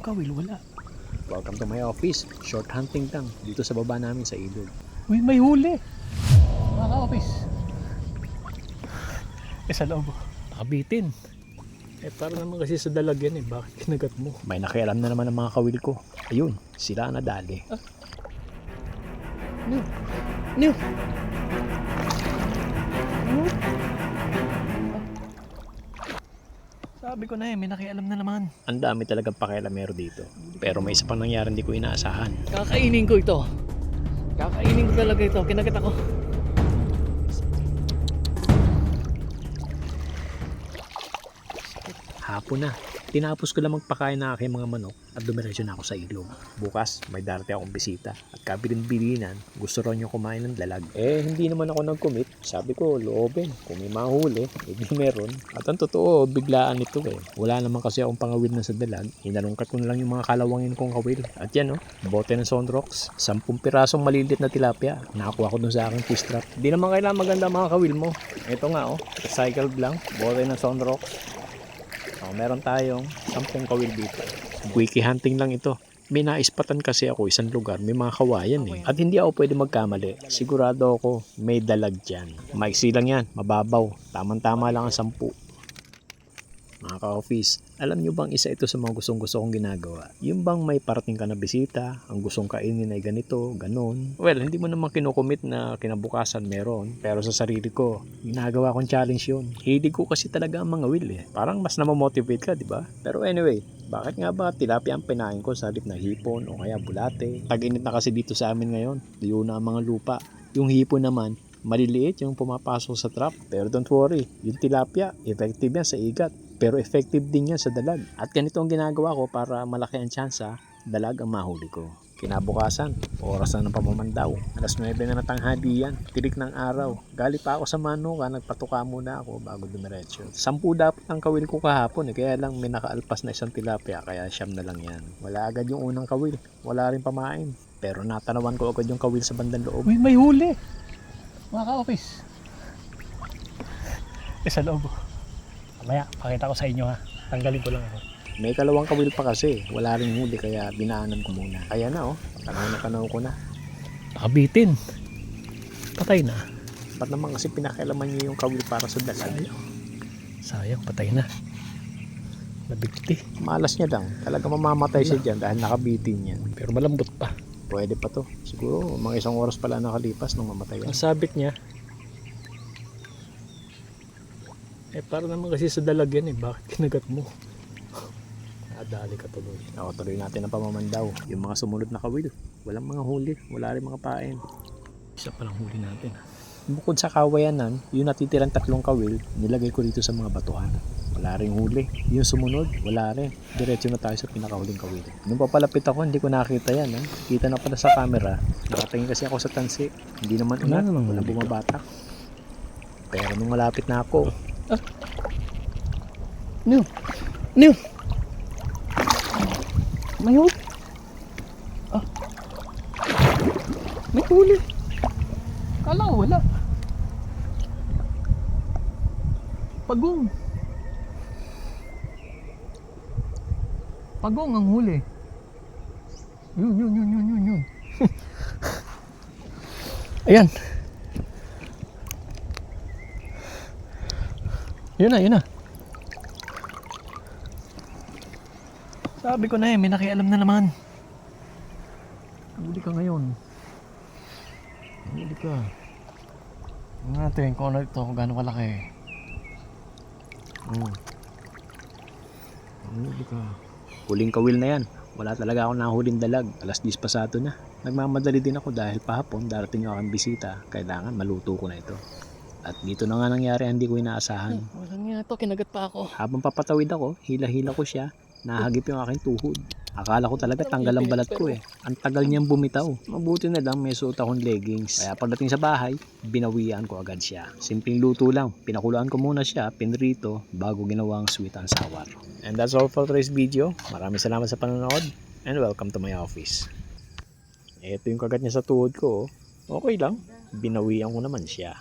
kawil, wala. Welcome to my office. Short hunting lang dito sa baba namin sa ilog. Uy, may huli. Mga ka-office. Sa loob. Nakabitin. Para naman kasi sa dalag yan Bakit kinagat mo? May nakialam na naman ang mga kawil ko. Ayun, sila na dali. New. Sabi ko na may nakialam na naman. Ang dami talagang pakialamero dito. Pero may isa pang nangyari hindi ko inaasahan. Kakainin ko ito. Kakainin ko talaga ito. Kinagat ako. Hapon na. Tinapos ko lang magpakain ng aking mga manok at dumiretso na ako sa ilog. Bukas, may darating akong bisita at kabilin-bilinan, gusto raw niyo kumain ng dalag. Hindi naman ako nag-commit. Sabi ko, loobin. Kung may mahuli, hindi meron. At ang totoo, biglaan ito Wala naman kasi akong pangawil na sa dalag. Inalungkat ko na lang yung mga kalawangin kong kawil. At yan bote ng Sunrocks. 10 pirasong malilit na tilapia. Nakakuha ko dun sa aking fish trap. Di naman kailangan maganda mga kawil mo. Ito nga recycled lang. Bote ng Sunrocks. Meron tayong 10 kawil dito. Wiki hunting lang ito. May naispatan kasi ako isang lugar, may mga kawayan At hindi ako pwede magkamali. Sigurado ako may dalag dyan. Maiksi lang yan, mababaw. Tamang-tama lang ang 10. Mga ka-office, alam nyo bang isa ito sa mga gustong-gusto kong ginagawa? Yung bang may parating ka na bisita, ang gustong kainin ay ganito, ganon. Well, hindi mo naman kinukomit na kinabukasan meron. Pero sa sarili ko, ginagawa kong challenge yun. Hilig ko kasi talaga ang mga will Parang mas namamotivate ka, di ba? Pero anyway, bakit nga ba tilapia ang pinain ko sa halip ng hipon o kaya bulate? Tag-init na kasi dito sa amin ngayon. Tuyo na ang mga lupa. Yung hipon naman, maliliit yung pumapasok sa trap. Pero don't worry, yung tilapia, effective yan sa igat. Pero effective din yan sa dalag. At ganito ang ginagawa ko para malaki ang tsansa, dalag ang mahuli ko. Kinabukasan, oras na ng pamamandaw. 9:00 na ng tanghali yan. Tirik ng araw. Gali pa ako sa manuka, nagpatuka muna ako bago dumiretso. 10 dapat ang kawil ko kahapon kaya lang may nakaalpas na isang tilapia kaya 9 na lang yan. Wala agad yung unang kawil. Wala rin pamain. Pero natanawan ko agad yung kawil sa bandang loob. Uy, may huli. Mga ka-office. Sa loob. Mamaya, pakita ko sa inyo Tanggalin ko lang ako. May kalawang kawil pa kasi. Wala rin huli kaya binaanan ko muna. Kaya na tanaw ko na. Nakabitin. Patay na. Ba't naman kasi pinakialaman niyo yung kawil para sa dalag? Sayang, patay na. Nabigti. Malas niya lang. Talaga mamamatay siya dyan dahil nakabitin yan. Pero malambot pa. Pwede pa to. Siguro mga 1 oras pala nakalipas nung mamatay yan. Ang sabit niya. Para naman kasi sa dalag yan Bakit kinagat mo? Nadali ka tuloy. Tuloy natin ang pamamandaw. Yung mga sumunod na kawil. Walang mga huli. Wala rin mga pain. Isa pa lang huli natin Bukod sa kawayanan, yung natitirang 3 kawil, nilagay ko dito sa mga batuhan. Wala rin huli. Yung sumunod, wala rin. Diretso na tayo sa pinakahuling kawil. Nung papalapit ako, hindi ko nakita yan. Kita na pala sa camera. Nakatingin kasi ako sa tansi. Hindi naman unat. Walang bumabatak. Pero nung malapit na ako, New! May huli. May huli. Kala ko wala. Pagong. Pagong ang huli. Yun. Ayan. Yun na. Sabi ko na may nakialam na naman. Huli ka ngayon. Huli ka. Tingnan natin kung ano ito, kung gaano kalaki. huli ka. Huling kawil na yan. Wala talaga akong nahuling dalag. 10:00 pasado na. Nagmamadali din ako dahil pahapon darating yung aking bisita. Kailangan maluto ko na ito. At dito na nga nangyari, hindi ko inaasahan. Walang nga ito, kinagat pa ako. Habang papatawid ako, hila-hila ko siya. Nahagip yung aking tuhod. Akala ko talaga tanggal ang balat ko Ang tagal niyang bumitaw. Mabuti na lang may suot akong leggings. Kaya pagdating sa bahay, binawian ko agad siya. Simpleng luto lang. Pinakuluan ko muna siya, pinrito, bago ginawang sweet and sour. And that's all for today's video. Maraming salamat sa panonood. And welcome to my office. Ito yung kagat niya sa tuhod ko. Okay lang. Binawian ko naman siya.